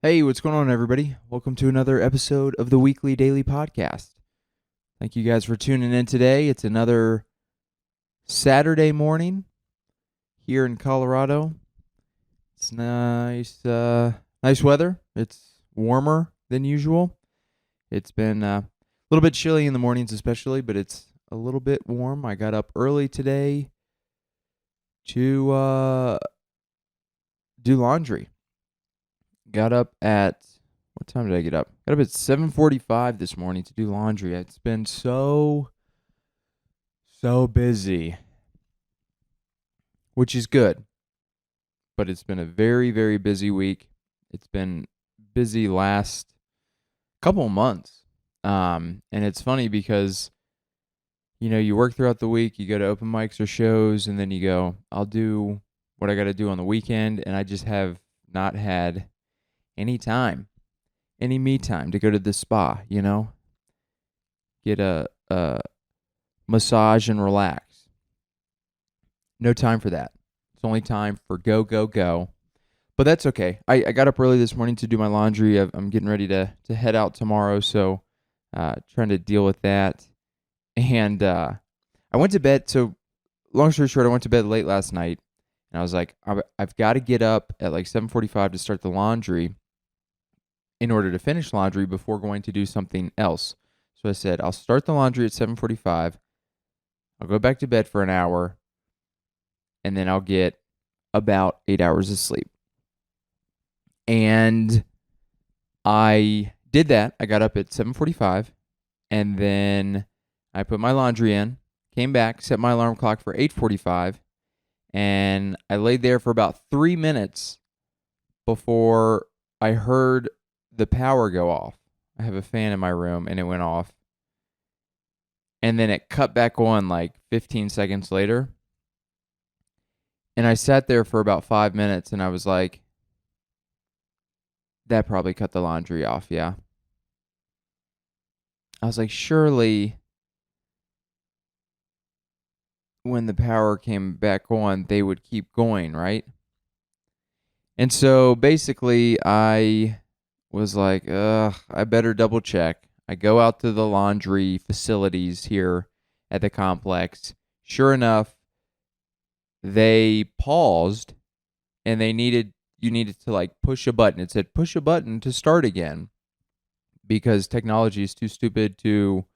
Hey, what's going on, everybody? Welcome to another episode of the weekly Daily podcast. Thank you guys for tuning in today. It's another Saturday morning here in Colorado. It's nice weather. It's warmer than usual. It's been a little bit chilly in the mornings especially, but it's a little bit warm. I got up early today to do laundry. Got up at, what time did I get up? Got up at 7:45 this morning to do laundry. It's been so busy, which is good. But it's been a very, very busy week. It's been busy last couple of months. And it's funny because, you work throughout the week, you go to open mics or shows, and then you go, I'll do what I got to do on the weekend. And I just have not had any me time to go to the spa, get a massage and relax. No time for that. It's only time for go, go, go. But that's okay. I got up early this morning to do my laundry. I'm getting ready to head out tomorrow, so trying to deal with that. And I went to bed. So long story short, I went to bed late last night, and I was like, I've got to get up at like 7:45 to start the laundry in order to finish laundry before going to do something else. So I said, I'll start the laundry at 7:45. I'll go back to bed for an hour, and then I'll get about 8 hours of sleep. And I did that. I got up at 7:45, and then I put my laundry in, came back, set my alarm clock for 8:45, and I laid there for about 3 minutes before I heard the power go off. I have a fan in my room, and it went off. And then it cut back on like 15 seconds later. And I sat there for about 5 minutes, and I was like, that probably cut the laundry off, yeah. I was like, surely when the power came back on, they would keep going, right? And so basically, I was like, I better double check. I go out to the laundry facilities here at the complex. Sure enough, they paused, and you needed to like push a button. It said push a button to start again because technology is too stupid to,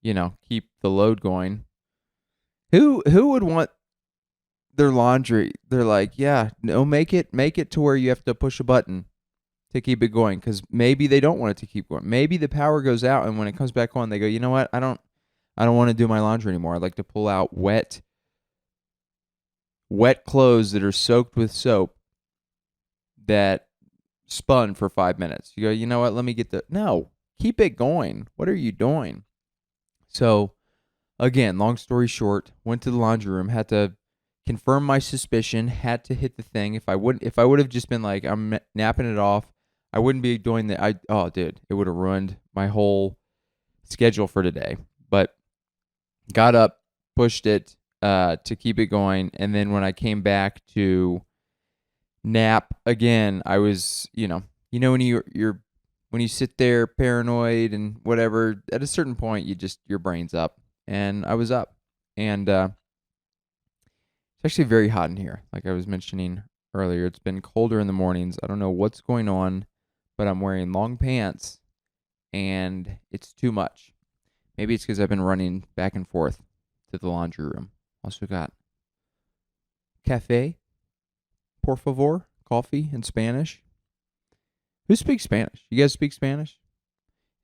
keep the load going. Who would want their laundry? They're like, yeah, no, make it to where you have to push a button to keep it going, because maybe they don't want it to keep going. Maybe the power goes out, and when it comes back on, they go, you know what? I don't want to do my laundry anymore. I'd like to pull out wet clothes that are soaked with soap that spun for 5 minutes. You go, you know what? Let me get no, keep it going. What are you doing? So again, long story short, went to the laundry room, had to confirm my suspicion, had to hit the thing. If I would have just been like, I'm napping it off, I wouldn't be doing that. It would have ruined my whole schedule for today. But got up, pushed it to keep it going, and then when I came back to nap again, I was, when you sit there paranoid and whatever, at a certain point your brain's up, and I was up, and it's actually very hot in here. Like I was mentioning earlier, it's been colder in the mornings. I don't know what's going on, but I'm wearing long pants, and it's too much. Maybe it's because I've been running back and forth to the laundry room. Also got cafe, por favor, coffee in Spanish. Who speaks Spanish? You guys speak Spanish?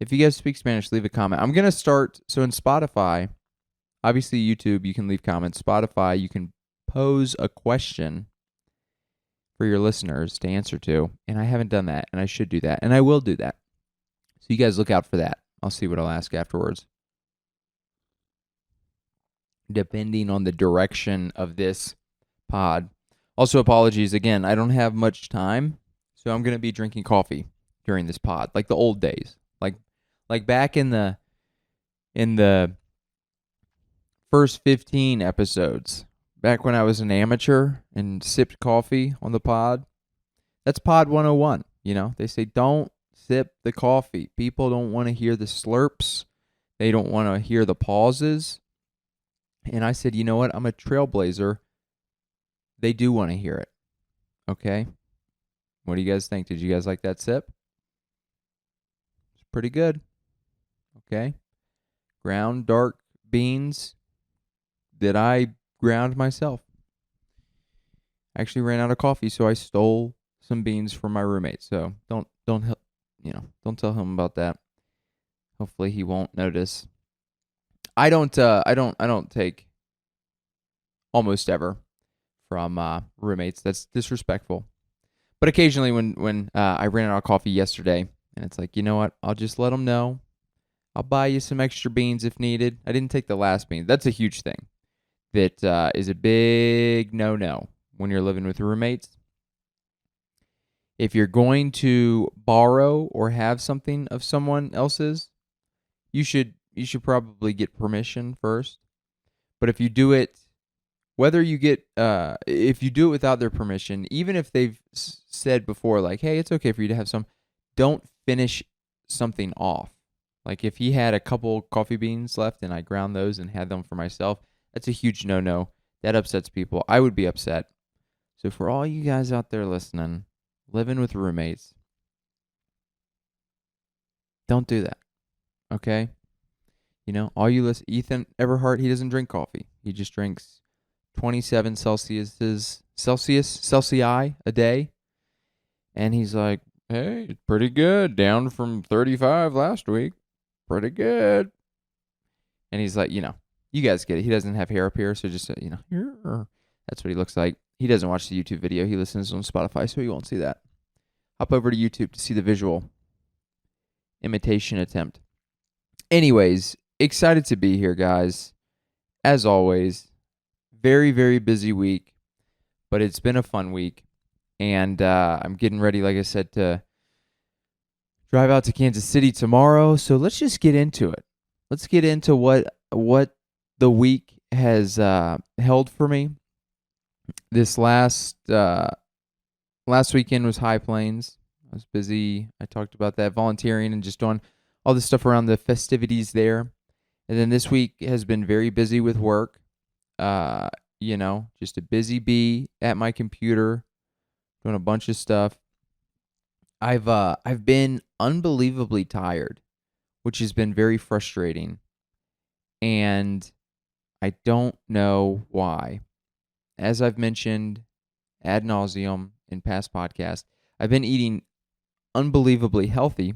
If you guys speak Spanish, leave a comment. I'm going to start, so in Spotify, obviously YouTube, you can leave comments. Spotify, you can pose a question for your listeners to answer to, and I haven't done that, and I should do that, and I will do that. So you guys look out for that. I'll see what I'll ask afterwards, depending on the direction of this pod. Also, apologies again. I don't have much time, so I'm going to be drinking coffee during this pod, like the old days, like back in the first 15 episodes, back when I was an amateur and sipped coffee on the pod. That's pod 101. They say don't sip the coffee. People don't want to hear the slurps. They don't want to hear the pauses. And I said, you know what? I'm a trailblazer. They do want to hear it. Okay? What do you guys think? Did you guys like that sip? It's pretty good. Okay? Ground dark beans that I ground myself. I actually ran out of coffee, so I stole some beans from my roommate. So don't tell him about that. Hopefully he won't notice. I don't take almost ever from roommates. That's disrespectful. But occasionally when I ran out of coffee yesterday, and it's like, you know what? I'll just let them know. I'll buy you some extra beans if needed. I didn't take the last bean. That's a huge thing. That is a big no-no when you're living with roommates. If you're going to borrow or have something of someone else's, you should probably get permission first. But if you do it, if you do it without their permission, even if they've said before, like, hey, it's okay for you to have some, don't finish something off. Like if he had a couple coffee beans left and I ground those and had them for myself, that's a huge no-no. That upsets people. I would be upset. So for all you guys out there listening, living with roommates, don't do that. Okay? All you listen, Ethan Everhart, he doesn't drink coffee. He just drinks 27 Celsius a day. And he's like, hey, it's pretty good. Down from 35 last week. Pretty good. And he's like, you guys get it. He doesn't have hair up here, so just, that's what he looks like. He doesn't watch the YouTube video. He listens on Spotify, so he won't see that. Hop over to YouTube to see the visual imitation attempt. Anyways, excited to be here, guys. As always, very, very busy week, but it's been a fun week. And I'm getting ready, like I said, to drive out to Kansas City tomorrow. So let's just get into it. Let's get into what the week has held for me. This last weekend was High Plains. I was busy. I talked about that, volunteering and just doing all the stuff around the festivities there. And then this week has been very busy with work. Just a busy bee at my computer, doing a bunch of stuff. I've been unbelievably tired, which has been very frustrating. And I don't know why. As I've mentioned ad nauseum in past podcasts, I've been eating unbelievably healthy.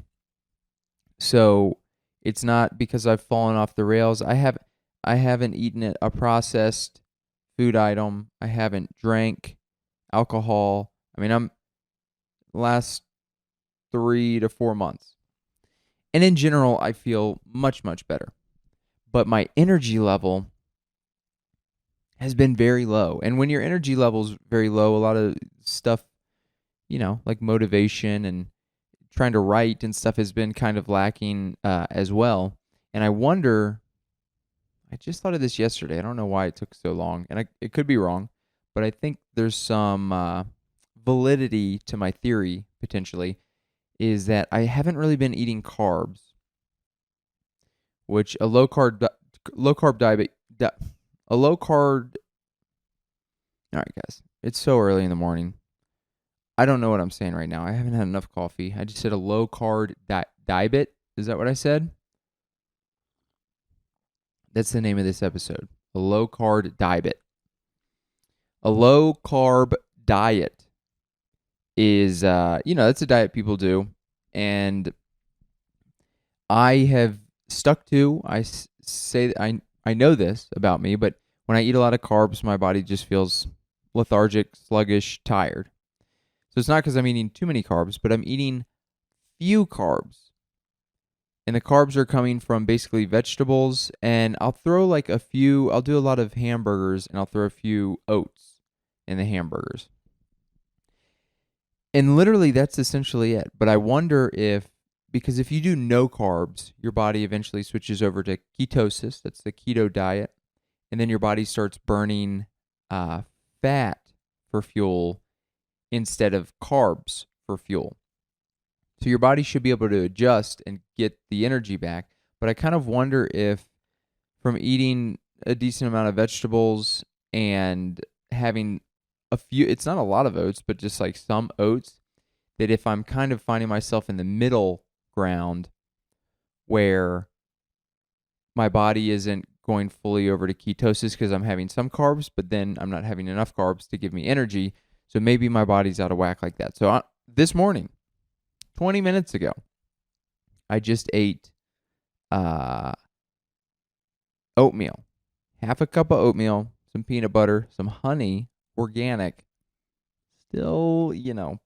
So it's not because I've fallen off the rails. I haven't eaten a processed food item. I haven't drank alcohol. I mean, I'm last 3 to 4 months. And in general, I feel much, much better. But my energy level has been very low. And when your energy level is very low, a lot of stuff, like motivation and trying to write and stuff has been kind of lacking as well. And I wonder, I just thought of this yesterday. I don't know why it took so long. And it could be wrong, but I think there's some validity to my theory, potentially, is that I haven't really been eating carbs, which a low carb diet, all right, guys, it's so early in the morning. I don't know what I'm saying right now. I haven't had enough coffee. I just said a low carb Dibet. Is that what I said? That's the name of this episode. A low carb Dibet. A low carb diet is, that's a diet people do. And I have stuck to, I know this about me, but when I eat a lot of carbs, my body just feels lethargic, sluggish, tired. So it's not because I'm eating too many carbs, but I'm eating few carbs. And the carbs are coming from basically vegetables, and I'll throw I'll do a lot of hamburgers, and I'll throw a few oats in the hamburgers. And literally that's essentially it. But I wonder because if you do no carbs, your body eventually switches over to ketosis. That's the keto diet. And then your body starts burning fat for fuel instead of carbs for fuel. So your body should be able to adjust and get the energy back. But I kind of wonder if from eating a decent amount of vegetables and having a few, it's not a lot of oats, but just like some oats, that if I'm kind of finding myself in the middle ground where my body isn't going fully over to ketosis because I'm having some carbs, but then I'm not having enough carbs to give me energy. So maybe my body's out of whack like that. So this morning, 20 minutes ago, I just ate oatmeal, half a cup of oatmeal, some peanut butter, some honey, organic. Still,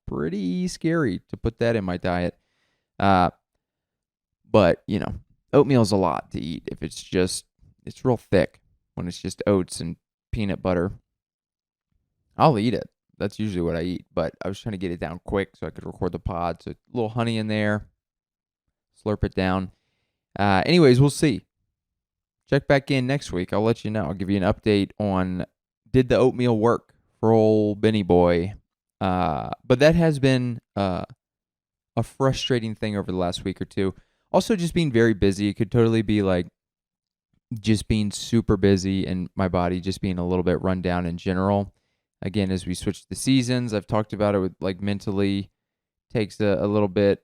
pretty scary to put that in my diet. But, oatmeal's a lot to eat if it's real thick. When it's just oats and peanut butter, I'll eat it. That's usually what I eat. But I was trying to get it down quick so I could record the pod. So a little honey in there, slurp it down. Anyways, we'll see. Check back in next week. I'll let you know. I'll give you an update on did the oatmeal work for old Benny boy. But that has been a frustrating thing over the last week or two. Also, just being very busy. It could totally be like just being super busy and my body just being a little bit run down in general. Again, as we switch the seasons, I've talked about it with like mentally takes a little bit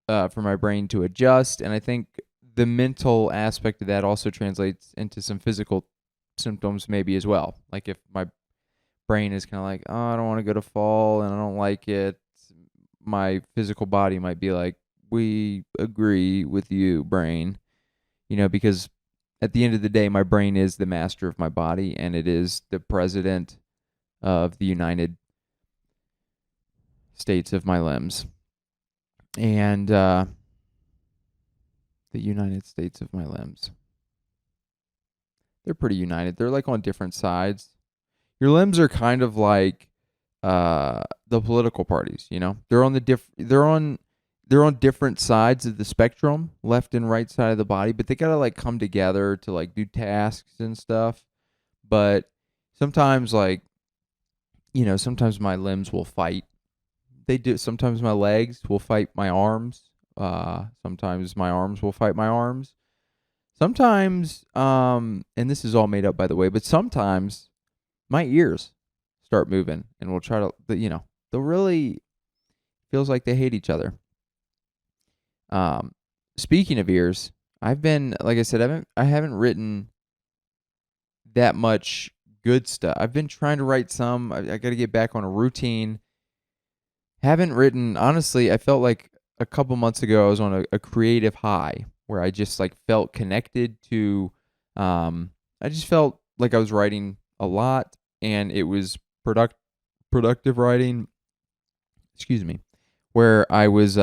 for my brain to adjust. And I think the mental aspect of that also translates into some physical symptoms maybe as well. Like if my brain is kind of like, oh, I don't want to go to fall and I don't like it, my physical body might be like, we agree with you, brain. Because at the end of the day, my brain is the master of my body and it is the president of the United States of my limbs. And the United States of my limbs. They're pretty united. They're like on different sides. Your limbs are kind of like the political parties, They're on they're on different sides of the spectrum, left and right side of the body, but they got to like come together to like do tasks and stuff. But sometimes sometimes my limbs will fight. They do. Sometimes my legs will fight my arms. Sometimes my arms will fight my arms. Sometimes, and this is all made up by the way, but sometimes my ears start moving and we'll try to, they'll really feels like they hate each other. Speaking of ears, I've been, like I said, I haven't written that much good stuff. I've been trying to write some. I got to get back on a routine. Haven't written, honestly, I felt like a couple months ago I was on a creative high where I just like felt connected to, I just felt like I was writing a lot and it was productive writing, where I was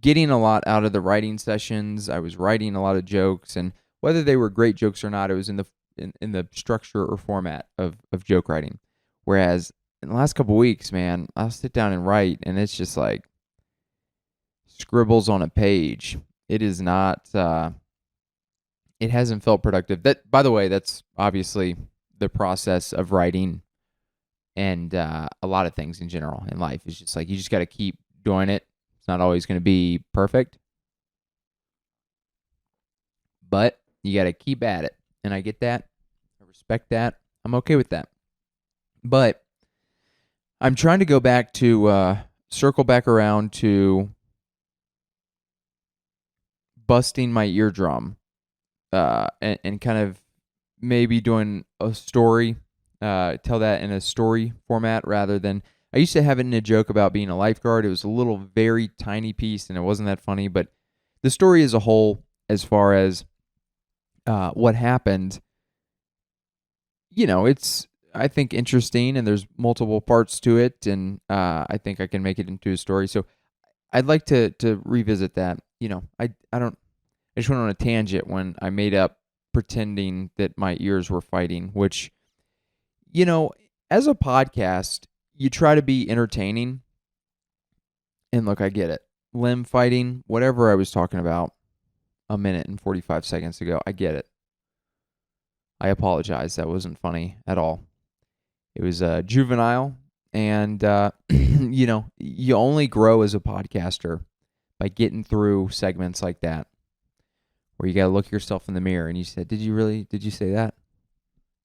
getting a lot out of the writing sessions. I was writing a lot of jokes, and whether they were great jokes or not, it was in the structure or format of joke writing. Whereas in the last couple weeks, man, I'll sit down and write, and it's just like scribbles on a page. It is not. It hasn't felt productive. That, by the way, that's obviously the process of writing, and a lot of things in general in life. It's just like you just got to keep doing it. It's not always going to be perfect, but you got to keep at it. And I get that. I respect that. I'm okay with that. But I'm trying to go back to, circle back around to busting my eardrum and kind of maybe doing a story, tell that in a story format rather than, I used to have it in a joke about being a lifeguard. It was a little very tiny piece and it wasn't that funny, but the story as a whole, as far as what happened, it's, I think, interesting and there's multiple parts to it, and I think I can make it into a story. So I'd like to revisit that. I just went on a tangent when I made up pretending that my ears were fighting, which, as a podcast, you try to be entertaining. And look, I get it. Limb fighting, whatever I was talking about a minute and 45 seconds ago, I get it. I apologize. That wasn't funny at all. It was juvenile. And, you only grow as a podcaster by getting through segments like that, where you got to look yourself in the mirror and you said, did you say that?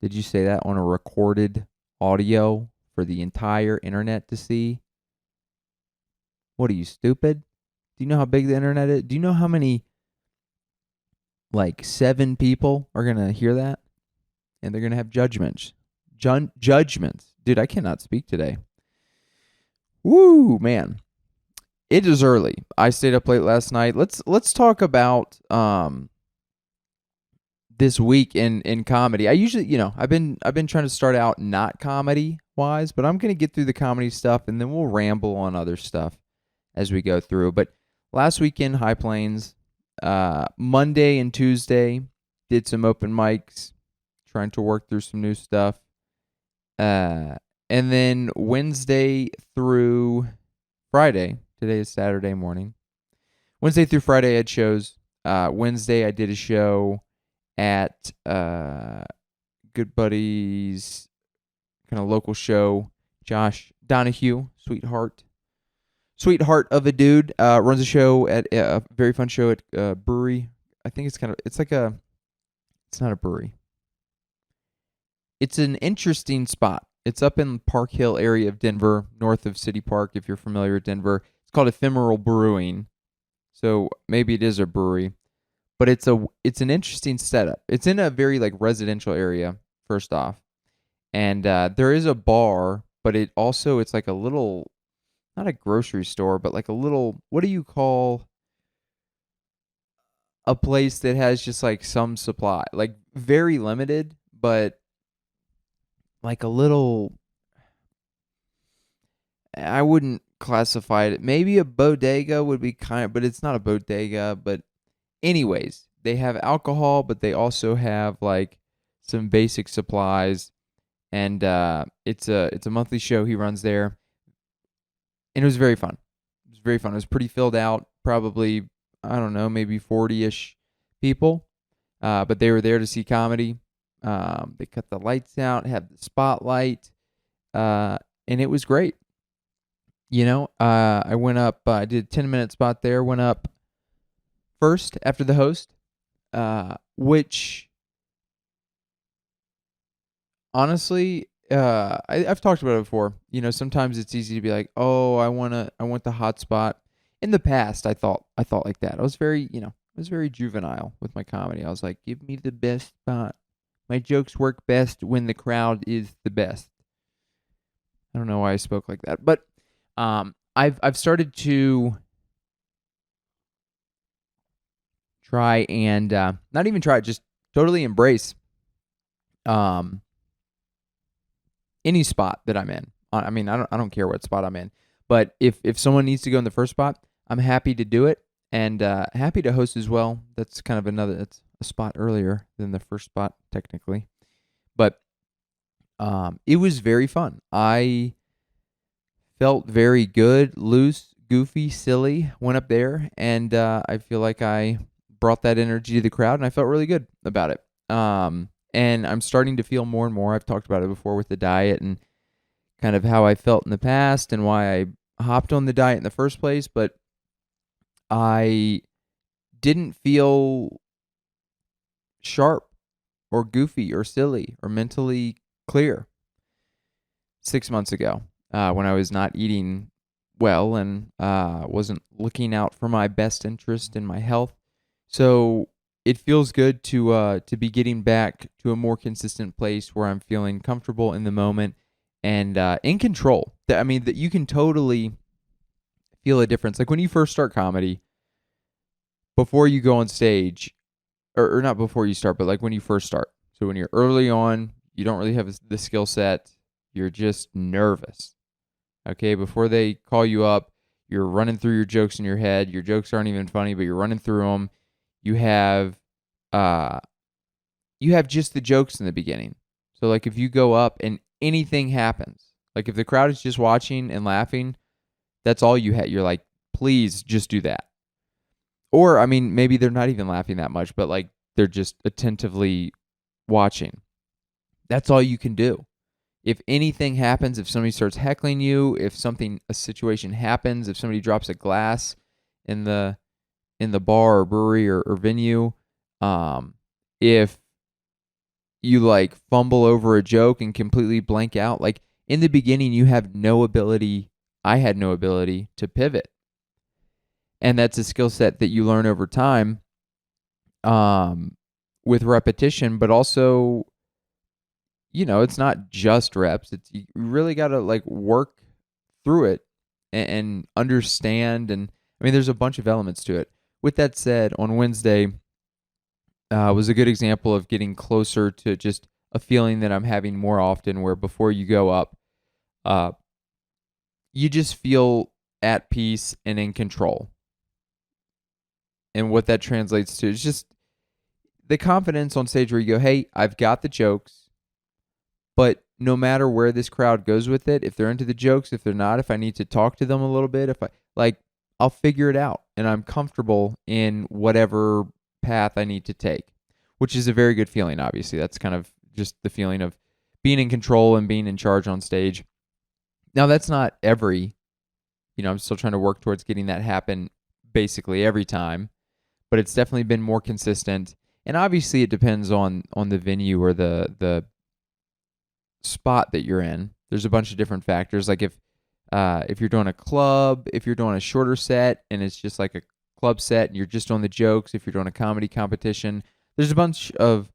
Did you say that on a recorded audio for the entire internet to see? What are you, stupid? Do you know how big the internet is? Do you know how many, 7 people are going to hear that? And they're going to have judgments. Judgments. Dude, I cannot speak today. Woo, man. It is early. I stayed up late last night. Let's talk about this week in comedy. I usually, I've been trying to start out not comedy wise, but I'm going to get through the comedy stuff and then we'll ramble on other stuff as we go through. But last weekend, High Plains, Monday and Tuesday, did some open mics, trying to work through some new stuff. And then Wednesday through Friday, today is Saturday morning. Wednesday through Friday, I had shows. Wednesday, I did a show at good buddies, kind of local show. Josh Donahue, sweetheart of a dude, runs a show at a very fun show at a brewery. I think it's not a brewery. It's an interesting spot. It's up in Park Hill area of Denver, north of City Park, if you're familiar with Denver. It's called Ephemeral Brewing. So maybe it is a brewery. But it's an interesting setup. It's in a very residential area, first off. And there is a bar, but it's like a little, not a grocery store, but like a little, what do you call a place that has just some supply? Very limited, but a little, I wouldn't classify it. Maybe a bodega would be but it's not a bodega. But anyways, they have alcohol, but they also have some basic supplies. And it's a monthly show he runs there. And it was very fun. It was pretty filled out, probably, I don't know, maybe 40-ish people. But they were there to see comedy. They cut the lights out, had the spotlight, and it was great. I went up, I did a 10-minute spot there, went up first after the host, which, honestly, I've talked about it before. Sometimes it's easy to be like, oh, I want the hot spot. In the past, I thought like that. I was very juvenile with my comedy. I was like, give me the best spot. My jokes work best when the crowd is the best. I don't know why I spoke like that, but I've started to try and not even try, just totally embrace any spot that I'm in. I mean, I don't care what spot I'm in, but if someone needs to go in the first spot, I'm happy to do it and happy to host as well. That's kind of that's a spot earlier than the first spot technically, but it was very fun. I felt very good, loose, goofy, silly. Went up there, and I feel like I brought that energy to the crowd, and I felt really good about it. And I'm starting to feel more and more. I've talked about it before with the diet and kind of how I felt in the past and why I hopped on the diet in the first place, but I didn't feel sharp or goofy or silly or mentally clear 6 months ago when I was not eating well and wasn't looking out for my best interest in my health. So it feels good to be getting back to a more consistent place where I'm feeling comfortable in the moment and in control. I mean, that you can totally feel a difference. Like when you first start comedy, before you go on stage, or not before you start, but like when you first start. So when you're early on, you don't really have the skill set. You're just nervous. Okay, before they call you up, you're running through your jokes in your head. Your jokes aren't even funny, but you're running through them. You have just the jokes in the beginning. So like if you go up and anything happens, like if the crowd is just watching and laughing, that's all you had. You're like, please just do that. Or, I mean, maybe they're not even laughing that much, but like they're just attentively watching. That's all you can do. If anything happens, if somebody starts heckling you, if a situation happens, if somebody drops a glass in the bar or brewery or venue. If you like fumble over a joke and completely blank out, like in the beginning, you have no ability. I had no ability to pivot. And that's a skill set that you learn over time, with repetition, but also, it's not just reps. It's, you really got to like work through it and understand. And I mean, there's a bunch of elements to it. With that said, on Wednesday, was a good example of getting closer to just a feeling that I'm having more often, where before you go up, you just feel at peace and in control. And what that translates to is just the confidence on stage where you go, hey, I've got the jokes, but no matter where this crowd goes with it, if they're into the jokes, if they're not, if I need to talk to them a little bit, I'll figure it out, and I'm comfortable in whatever path I need to take, which is a very good feeling. Obviously, that's kind of just the feeling of being in control and being in charge on stage. Now, that's not I'm still trying to work towards getting that happen basically every time, but it's definitely been more consistent. And obviously, it depends on the venue or the spot that you're in. There's a bunch of different factors. Like if you're doing a club, if you're doing a shorter set and it's just like a club set and you're just on the jokes, if you're doing a comedy competition, there's a bunch of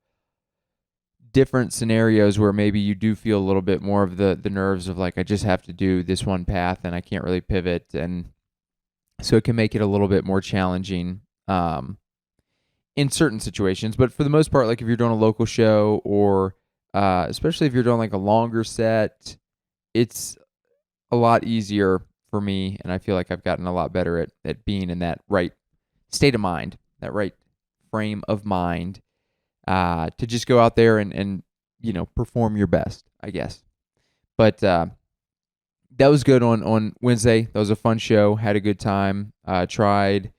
different scenarios where maybe you do feel a little bit more of the nerves of like, I just have to do this one path and I can't really pivot. And so it can make it a little bit more challenging in certain situations. But for the most part, like if you're doing a local show or especially if you're doing like a longer set, it's a lot easier for me, and I feel like I've gotten a lot better at being in that right state of mind, that right frame of mind, to just go out there and perform your best, I guess. But that was good on Wednesday. That was a fun show. Had a good time. Tried.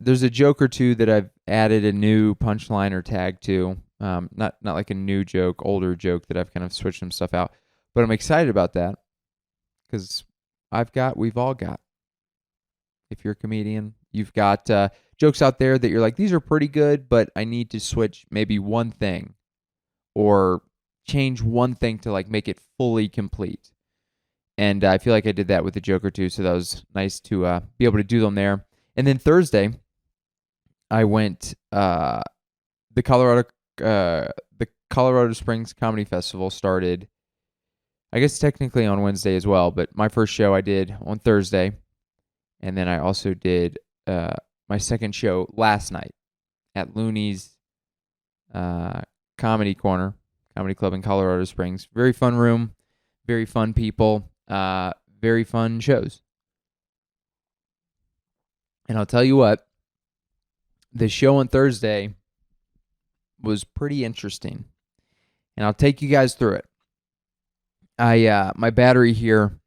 There's a joke or two that I've added a new punchline or tag to. Not like a new joke, older joke that I've kind of switched some stuff out. But I'm excited about that. Because we've all got, if you're a comedian, you've got jokes out there that you're like, these are pretty good, but I need to switch maybe one thing or change one thing to like make it fully complete. And I feel like I did that with the joke or two, so that was nice to be able to do them there. And then Thursday, I went the Colorado Springs Comedy Festival started, I guess technically on Wednesday as well, but my first show I did on Thursday. And then I also did my second show last night at Looney's Comedy Corner, Comedy Club in Colorado Springs. Very fun room, very fun people, very fun shows. And I'll tell you what, the show on Thursday was pretty interesting. And I'll take you guys through it. My battery here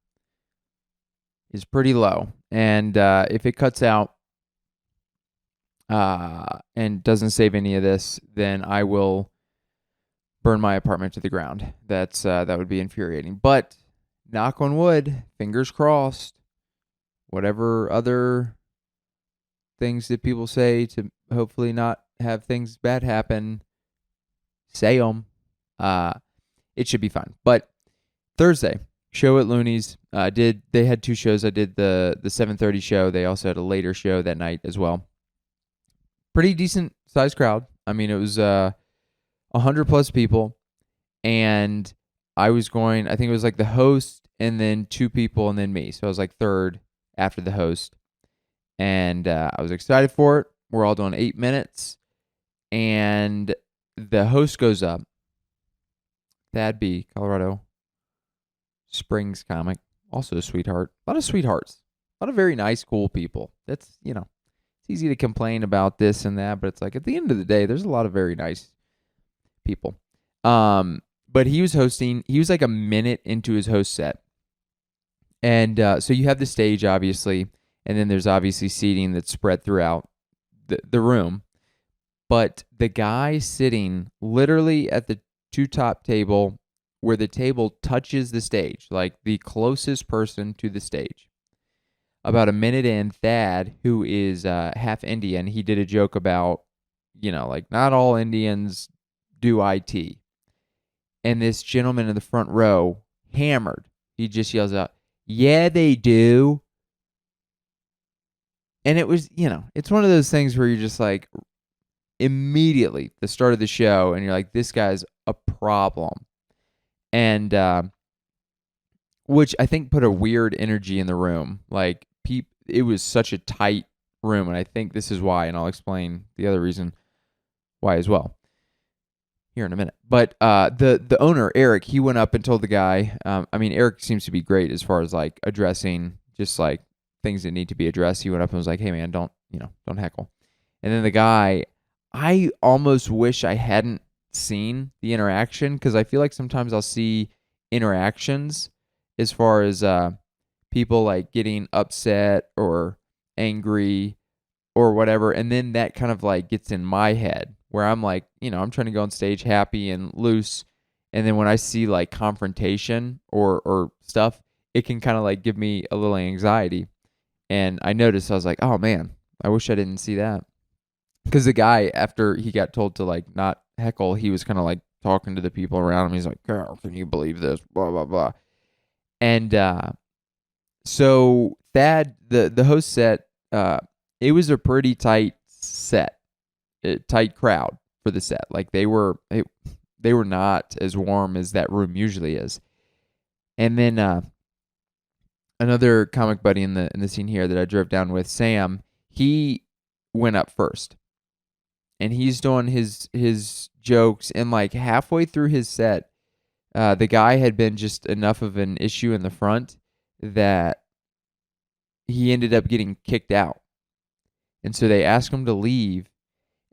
is pretty low, and if it cuts out and doesn't save any of this, then I will burn my apartment to the ground. That would be infuriating. But knock on wood, fingers crossed. Whatever other things that people say to hopefully not have things bad happen, say them. It should be fine. But Thursday, show at Looney's. They had two shows. I did the 7:30 show. They also had a later show that night as well. Pretty decent sized crowd. I mean, it was 100 plus people, and I think it was like the host and then two people and then me. So I was like third after the host, and I was excited for it. We're all doing 8 minutes, and the host goes up. Thad B, Colorado Springs comic, also a sweetheart. A lot of sweethearts. A lot of very nice, cool people. That's, it's easy to complain about this and that, but it's like at the end of the day, there's a lot of very nice people. But he was hosting. He was like a minute into his host set. And so you have the stage, obviously, and then there's obviously seating that's spread throughout the room. But the guy sitting literally at the two-top table where the table touches the stage, like the closest person to the stage, about a minute in, Thad, who is half Indian, he did a joke about, like not all Indians do IT. And this gentleman in the front row, hammered, he just yells out, "Yeah, they do." And it was, it's one of those things where you're just like, immediately the start of the show, and you're like, this guy's a problem. And which I think put a weird energy in the room. Like, it was such a tight room, and I think this is why, and I'll explain the other reason why as well here in a minute. But the owner, Eric, he went up and told the guy, Eric seems to be great as far as like addressing just like things that need to be addressed. He went up and was like, "Hey man, don't heckle." And then the guy, I almost wish I hadn't seen the interaction, because I feel like sometimes I'll see interactions as far as people like getting upset or angry or whatever, and then that kind of like gets in my head where I'm like, I'm trying to go on stage happy and loose, and then when I see like confrontation or stuff, it can kind of like give me a little anxiety. And I noticed, I was like, oh man, I wish I didn't see that. Because the guy, after he got told to like not heckle, he was kind of like talking to the people around him. He's like, "Girl, can you believe this?" Blah blah blah. And so Thad, the host set, it was a pretty tight set, tight crowd for the set. Like they were not as warm as that room usually is. And then another comic buddy in the scene here that I drove down with, Sam, he went up first. And he's doing his jokes, and like halfway through his set, the guy had been just enough of an issue in the front that he ended up getting kicked out. And so they asked him to leave,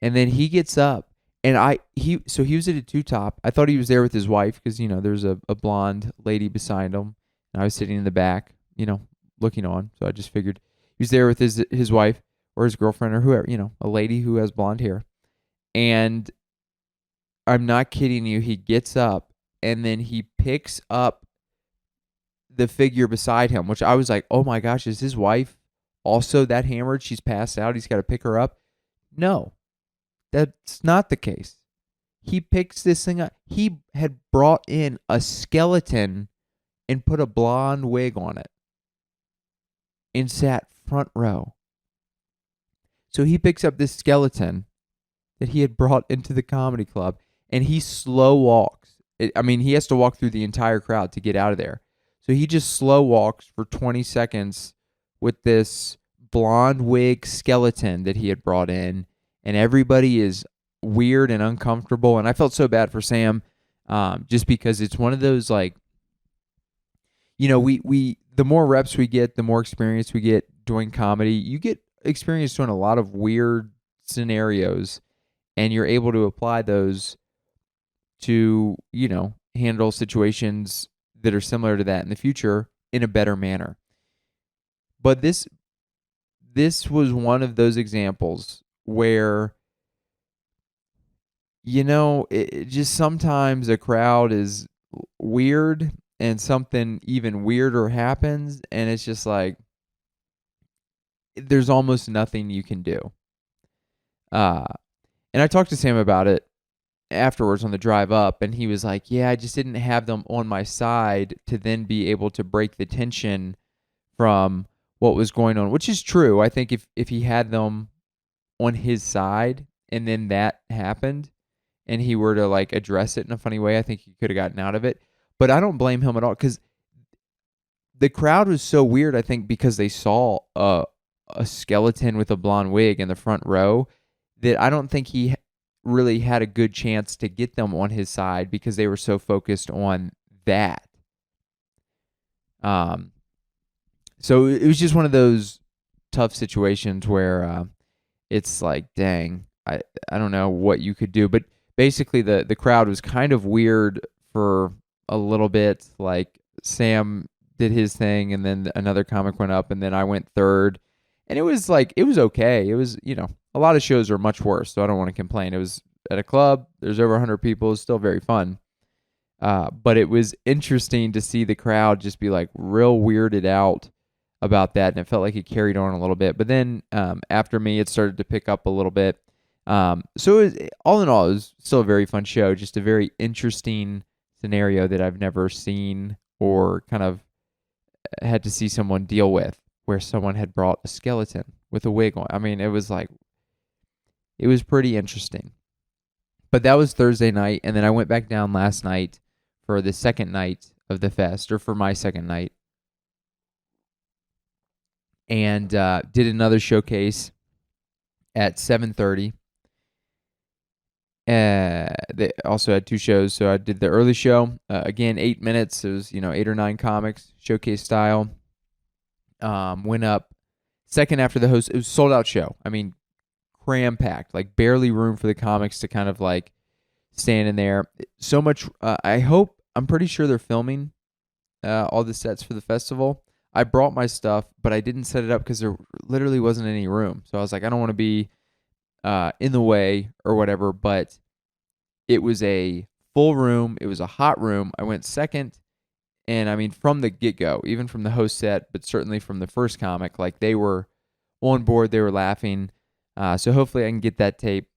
and then he gets up, and he was at a two-top. I thought he was there with his wife, because there's a blonde lady beside him, and I was sitting in the back, looking on. So I just figured he was there with his wife or his girlfriend or whoever, a lady who has blonde hair. And I'm not kidding you, he gets up and then he picks up the figure beside him, which I was like, oh my gosh, is his wife also that hammered? She's passed out. He's got to pick her up. No, that's not the case. He picks this thing up. He had brought in a skeleton and put a blonde wig on it and sat front row. So he picks up this skeleton that he had brought into the comedy club, and he slow walks. He has to walk through the entire crowd to get out of there. So he just slow walks for 20 seconds with this blonde wig skeleton that he had brought in, and everybody is weird and uncomfortable. And I felt so bad for Sam, just because it's one of those like, we the more reps we get, the more experience we get doing comedy. You get experience doing a lot of weird scenarios, and you're able to apply those to, handle situations that are similar to that in the future in a better manner. But this was one of those examples where, it just sometimes a crowd is weird and something even weirder happens, and it's just like, there's almost nothing you can do. And I talked to Sam about it afterwards on the drive up, and he was like, yeah, I just didn't have them on my side to then be able to break the tension from what was going on, which is true. I think if he had them on his side and then that happened and he were to like address it in a funny way, I think he could have gotten out of it. But I don't blame him at all, because the crowd was so weird, I think, because they saw a skeleton with a blonde wig in the front row, that I don't think he really had a good chance to get them on his side, because they were so focused on that. So it was just one of those tough situations where it's like, dang, I don't know what you could do. But basically the crowd was kind of weird for a little bit. Like Sam did his thing, and then another comic went up, and then I went third. And it was like, it was okay. It was, a lot of shows are much worse, so I don't want to complain. It was at a club. There's over 100 people. It's still very fun. But it was interesting to see the crowd just be like real weirded out about that, and it felt like it carried on a little bit. But then after me, it started to pick up a little bit. So all in all, it was still a very fun show, just a very interesting scenario that I've never seen or kind of had to see someone deal with, where someone had brought a skeleton with a wig on. I mean, it was pretty interesting. But that was Thursday night, and then I went back down last night for the second night of the fest, or for my second night, and did another showcase at 7:30. They also had two shows, so I did the early show. Again, 8 minutes. It was 8 or 9 comics, showcase style. Went up second after the host. It was a sold out show. I mean, cram packed, like barely room for the comics to kind of like stand in there. So much. I'm pretty sure they're filming all the sets for the festival. I brought my stuff, but I didn't set it up because there literally wasn't any room. So I was like, I don't want to be in the way or whatever, but it was a full room. It was a hot room. I went second, and I mean, from the get-go, even from the host set, but certainly from the first comic, like they were on board, they were laughing. So hopefully I can get that tape.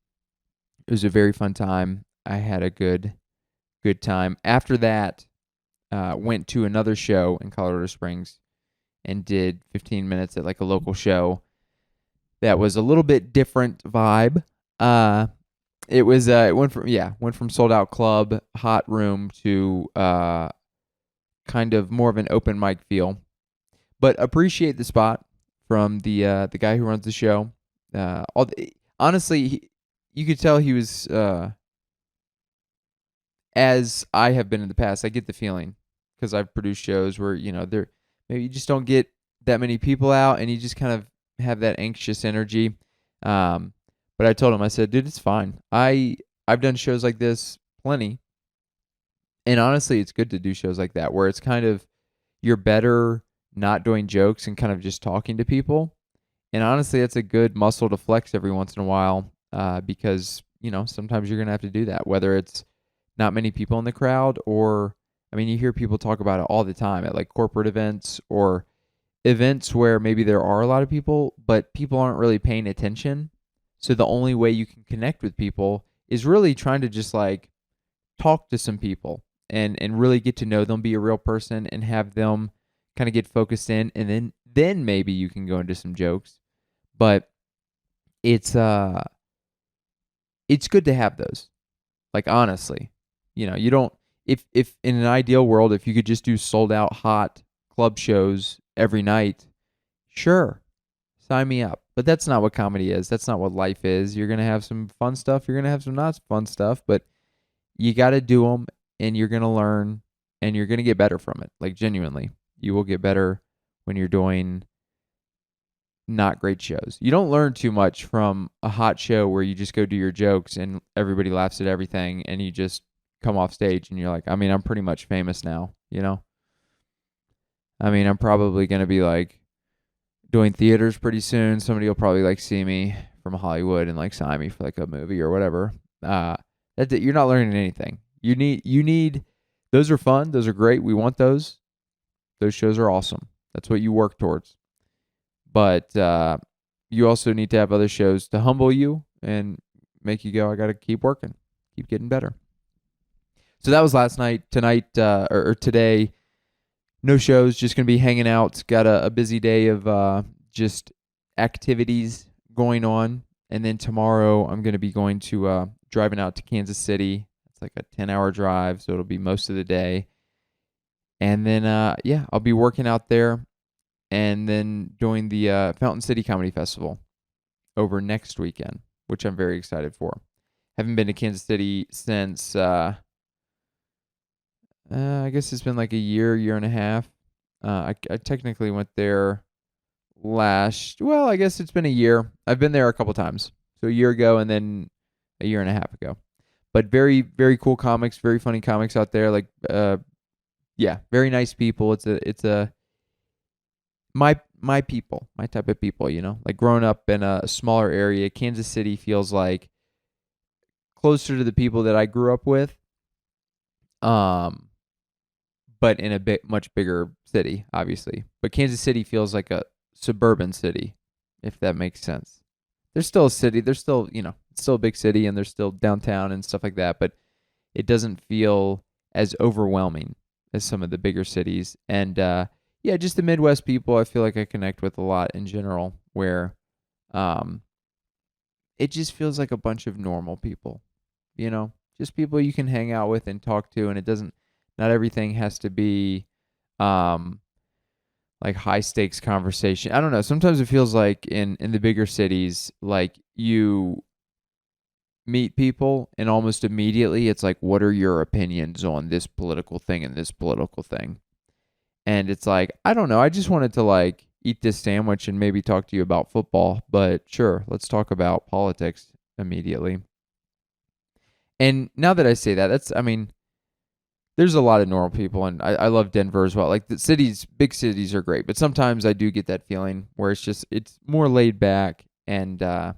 It was a very fun time. I had a good time. After that, went to another show in Colorado Springs and did 15 minutes at like a local show. That was a little bit different vibe. It went from sold out club, hot room to kind of more of an open mic feel. But appreciate the spot from the guy who runs the show. Honestly, you could tell he was as I have been in the past. I get the feeling because I've produced shows where there maybe you just don't get that many people out, and you just kind of have that anxious energy. But I told him, I said, dude, it's fine. I've done shows like this plenty. And honestly, it's good to do shows like that where it's kind of, you're better not doing jokes and kind of just talking to people. And honestly, that's a good muscle to flex every once in a while because, sometimes you're going to have to do that, whether it's not many people in the crowd or, I mean, you hear people talk about it all the time at like corporate events or events where maybe there are a lot of people, but people aren't really paying attention. So the only way you can connect with people is really trying to just like talk to some people and really get to know them, be a real person, and have them kind of get focused in, and then maybe you can go into some jokes. But it's good to have those. Like honestly, you don't, if in an ideal world, if you could just do sold out hot club shows every night, sure, sign me up. But that's not what comedy is. That's not what life is. You're going to have some fun stuff. You're going to have some not fun stuff, but you got to do them, and you're going to learn, and you're going to get better from it. Like genuinely, you will get better when you're doing not great shows. You don't learn too much from a hot show where you just go do your jokes and everybody laughs at everything, and you just come off stage and you're like, I mean, I'm pretty much famous now, I mean, I'm probably going to be like doing theaters pretty soon. Somebody will probably like see me from Hollywood and like sign me for like a movie or whatever. That's it. You're not learning anything. You need those are fun. Those are great. We want those. Those shows are awesome. That's what you work towards. But you also need to have other shows to humble you and make you go, I got to keep working, keep getting better. So that was last night. Tonight or today, no shows, just going to be hanging out. Got a busy day of just activities going on. And then tomorrow I'm going to be going to driving out to Kansas City. It's like a 10-hour drive, so it'll be most of the day. And then, I'll be working out there and then doing the Fountain City Comedy Festival over next weekend, which I'm very excited for. Haven't been to Kansas City since... I guess it's been like a year and a half. I technically went there I guess it's been a year. I've been there a couple times. So a year ago and then a year and a half ago. But very, very cool comics, very funny comics out there. Like, very nice people. It's my people, my type of people, like growing up in a smaller area. Kansas City feels like closer to the people that I grew up with. but in a much bigger city, obviously. But Kansas City feels like a suburban city, if that makes sense. There's still a city. There's still, it's still a big city, and there's still downtown and stuff like that. But it doesn't feel as overwhelming as some of the bigger cities. And yeah, just the Midwest people, I feel like I connect with a lot in general, where um, it just feels like a bunch of normal people, just people you can hang out with and talk to, and it doesn't. Not everything has to be um, like high stakes conversation. I don't know. Sometimes it feels like in the bigger cities, like you meet people and almost immediately it's like, what are your opinions on this political thing and this political thing? And it's like, I don't know. I just wanted to like eat this sandwich and maybe talk to you about football, but sure, let's talk about politics immediately. And now that I say that, I mean, there's a lot of normal people, and I love Denver as well. Like big cities are great, but sometimes I do get that feeling where it's more laid back and a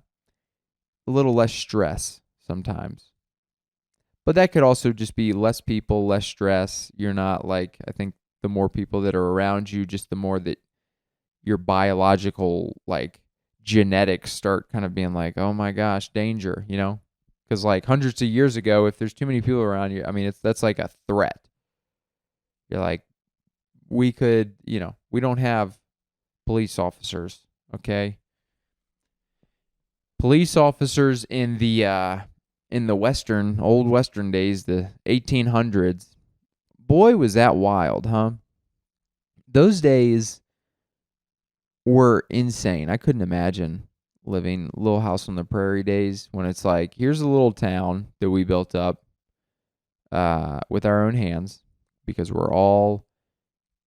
little less stress sometimes. But that could also just be less people, less stress. You're not like, I think the more people that are around you, just the more that your biological, like, genetics start kind of being like, oh my gosh, danger, Because like hundreds of years ago, if there's too many people around you, I mean, that's like a threat. You're like, we could, we don't have police officers, okay? Police officers in the old Western days, the 1800s. Boy, was that wild, huh? Those days were insane. I couldn't imagine living Little House on the Prairie days when it's like, here's a little town that we built up with our own hands because we're all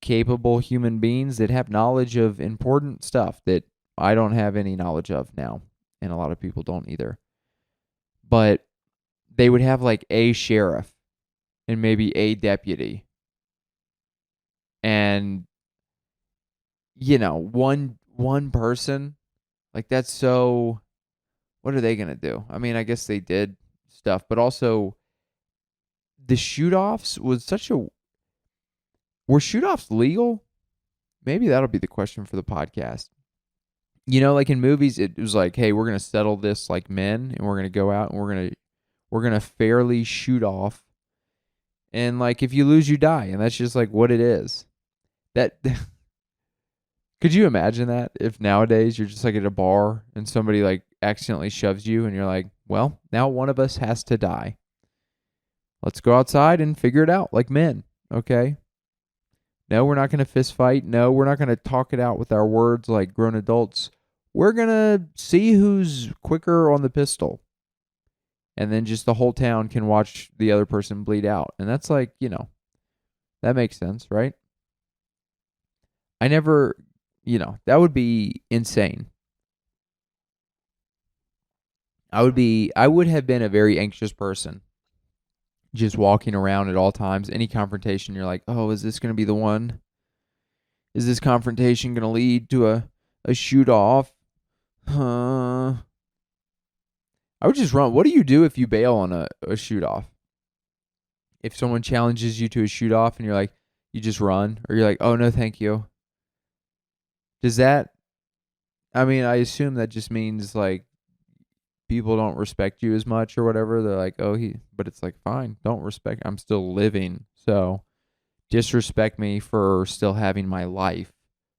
capable human beings that have knowledge of important stuff that I don't have any knowledge of now, and a lot of people don't either. But they would have like a sheriff and maybe a deputy, and one person. Like, that's so. What are they gonna do? I mean, I guess they did stuff, but also the shoot offs was such a. Were shoot offs legal? Maybe that'll be the question for the podcast. Like in movies, it was like, hey, we're gonna settle this like men, and we're gonna go out and we're gonna fairly shoot off, and like if you lose, you die, and that's just like what it is. That could you imagine that if nowadays you're just like at a bar and somebody like accidentally shoves you, and you're like, well, now one of us has to die. Let's go outside and figure it out like men, okay? No, we're not going to fist fight. No, we're not going to talk it out with our words like grown adults. We're going to see who's quicker on the pistol. And then just the whole town can watch the other person bleed out. And that's like, that makes sense, right? I never, that would be insane. I would have been a very anxious person. Just walking around at all times. Any confrontation, you're like, oh, is this going to be the one? Is this confrontation going to lead to a shoot off? I would just run. What do you do if you bail on a shoot off? If someone challenges you to a shoot off and you're like, you just run, or you're like, oh no, thank you. Does that, I mean, I assume that just means like people don't respect you as much or whatever. They're like, but it's like, fine, don't respect. I'm still living. So disrespect me for still having my life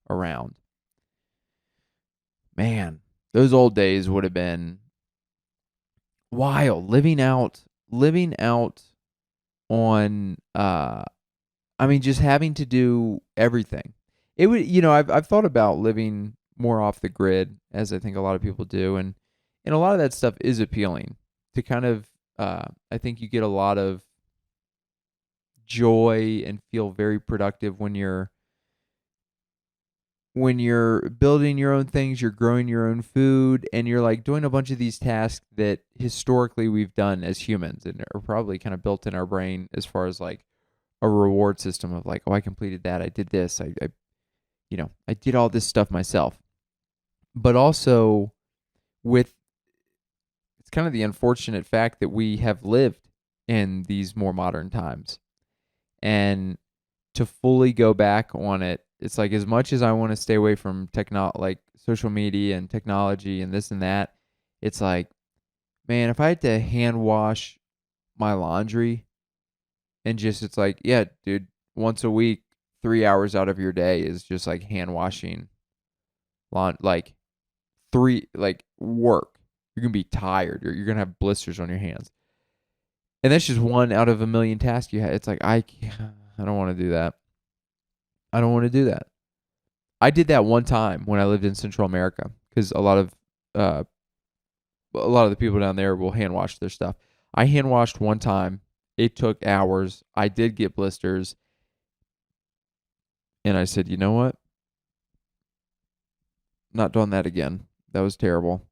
around. Man, those old days would have been wild. Living out on I mean, just having to do everything. It would, I've thought about living more off the grid, as I think a lot of people do, and a lot of that stuff is appealing to kind of I think you get a lot of joy and feel very productive when you're building your own things, you're growing your own food, and you're like doing a bunch of these tasks that historically we've done as humans and are probably kind of built in our brain as far as like a reward system of like, oh, I completed that, I did this, I did all this stuff myself. But also with it's kind of the unfortunate fact that we have lived in these more modern times. And to fully go back on it, it's like as much as I want to stay away from like social media and technology and this and that, it's like, man, if I had to hand wash my laundry and just, it's like, yeah, dude, once a week, 3 hours out of your day is just like hand washing like work. You're going to be tired. You're going to have blisters on your hands. And that's just one out of a million tasks you have. It's like, I don't want to do that. I don't want to do that. I did that one time when I lived in Central America because uh, a lot of the people down there will hand wash their stuff. I hand washed one time. It took hours. I did get blisters. And I said, you know what? Not doing that again. That was terrible.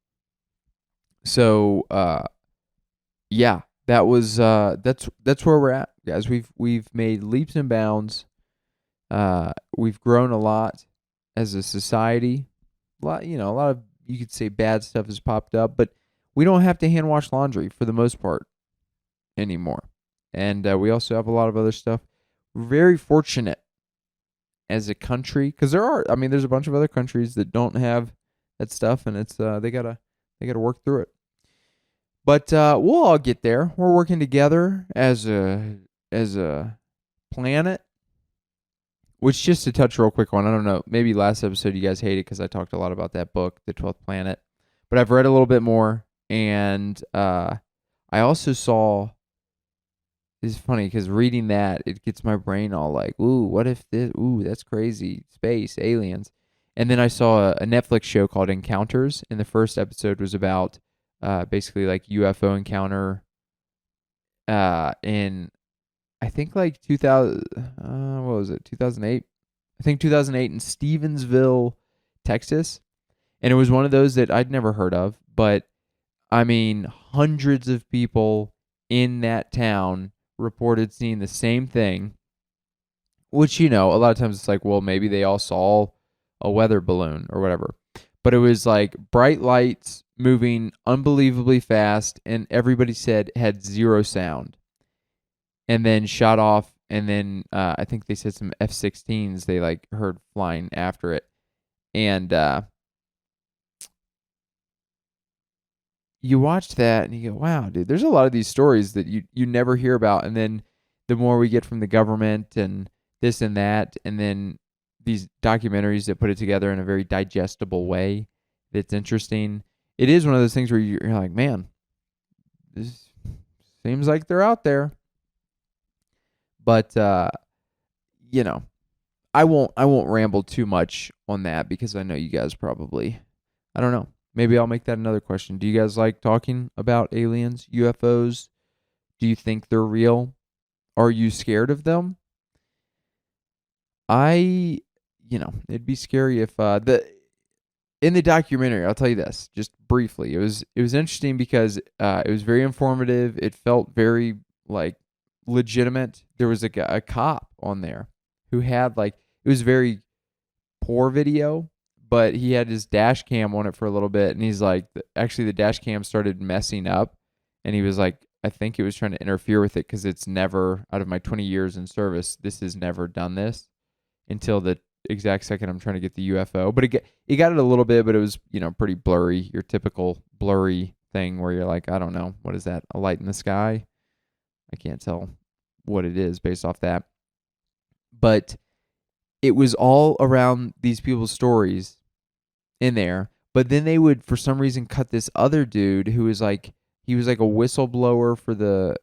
So, yeah, that was that's where we're at, guys. We've made leaps and bounds. We've grown a lot as a society. A lot of, you could say, bad stuff has popped up, but we don't have to hand wash laundry for the most part anymore. And we also have a lot of other stuff. We're very fortunate as a country because there's a bunch of other countries that don't have that stuff, and it's they gotta work through it. But we'll all get there. We're working together as a planet. Which, just to touch real quick on, I don't know, maybe last episode you guys hated because I talked a lot about that book, The 12th Planet. But I've read a little bit more, and I also saw, it's funny because reading that, it gets my brain all like, ooh, what if this, ooh, that's crazy, space, aliens. And then I saw a Netflix show called Encounters, and the first episode was about basically like UFO encounter in, I think like 2000, what was it, 2008? I think 2008 in Stevensville, Texas. And it was one of those that I'd never heard of, but I mean, hundreds of people in that town reported seeing the same thing, which, a lot of times it's like, well, maybe they all saw a weather balloon or whatever. But it was like bright lights moving unbelievably fast, and everybody said had zero sound. And then shot off, and then I think they said some F-16s they like heard flying after it. And you watch that and you go, wow, dude, there's a lot of these stories that you never hear about. And then the more we get from the government and this and that, and then these documentaries that put it together in a very digestible way that's interesting. It is one of those things where you're like, man, this seems like they're out there. But I won't ramble too much on that because I know you guys probably, I don't know. Maybe I'll make that another question. Do you guys like talking about aliens, UFOs? Do you think they're real? Are you scared of them? It'd be scary if in the documentary, I'll tell you this just briefly. It was interesting because it was very informative. It felt very like legitimate. There was a cop on there who had it was very poor video, but he had his dash cam on it for a little bit, and he's like, actually the dash cam started messing up, and he was like, I think it was trying to interfere with it because it's never, out of my 20 years in service, this has never done this until the exact second I'm trying to get the UFO. But it got it a little bit, but it was pretty blurry, your typical blurry thing where you're like, I don't know, what is that, a light in the sky? I can't tell what it is based off that. But it was all around these people's stories in there. But then they would, for some reason, cut this other dude who was like, he was like a whistleblower for the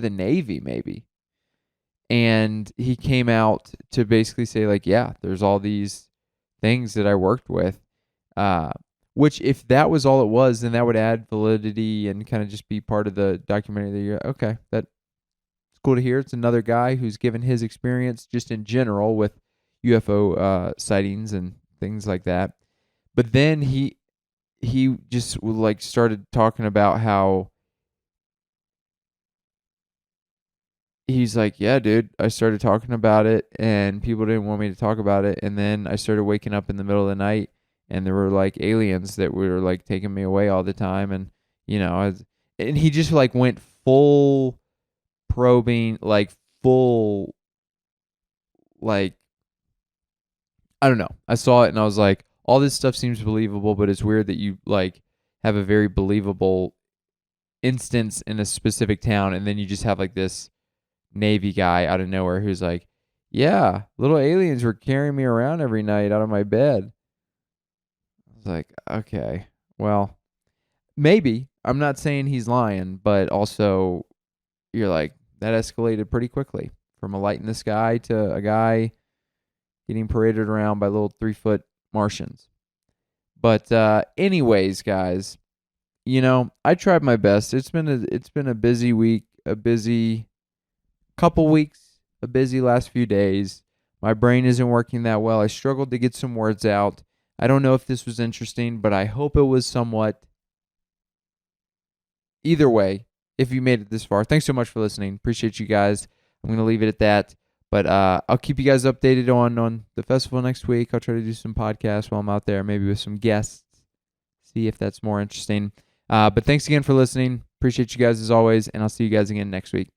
Navy, maybe. And he came out to basically say, like, yeah, there's all these things that I worked with. Which, if that was all it was, then that would add validity and kind of just be part of the documentary that you're, okay, that's cool to hear. It's another guy who's given his experience just in general with UFO sightings and things like that. But then he just started talking about how he's like, yeah, dude, I started talking about it and people didn't want me to talk about it. And then I started waking up in the middle of the night and there were like aliens that were like taking me away all the time. And, and he just went full probing, like full, like, I don't know. I saw it and I was like, all this stuff seems believable, but it's weird that you like have a very believable instance in a specific town, and then you just have like this Navy guy out of nowhere who's like, yeah, little aliens were carrying me around every night out of my bed. I was like, okay, well, maybe. I'm not saying he's lying, but also you're like, that escalated pretty quickly from a light in the sky to a guy getting paraded around by little 3-foot Martians. But anyways, guys, I tried my best. It's been a busy week, a busy couple weeks, a busy last few days. My brain isn't working that well. I struggled to get some words out. I don't know if this was interesting, but I hope it was somewhat. Either way, if you made it this far, thanks so much for listening. Appreciate you guys. I'm going to leave it at that. But I'll keep you guys updated on the festival next week. I'll try to do some podcasts while I'm out there, maybe with some guests. See if that's more interesting. But thanks again for listening. Appreciate you guys as always, and I'll see you guys again next week.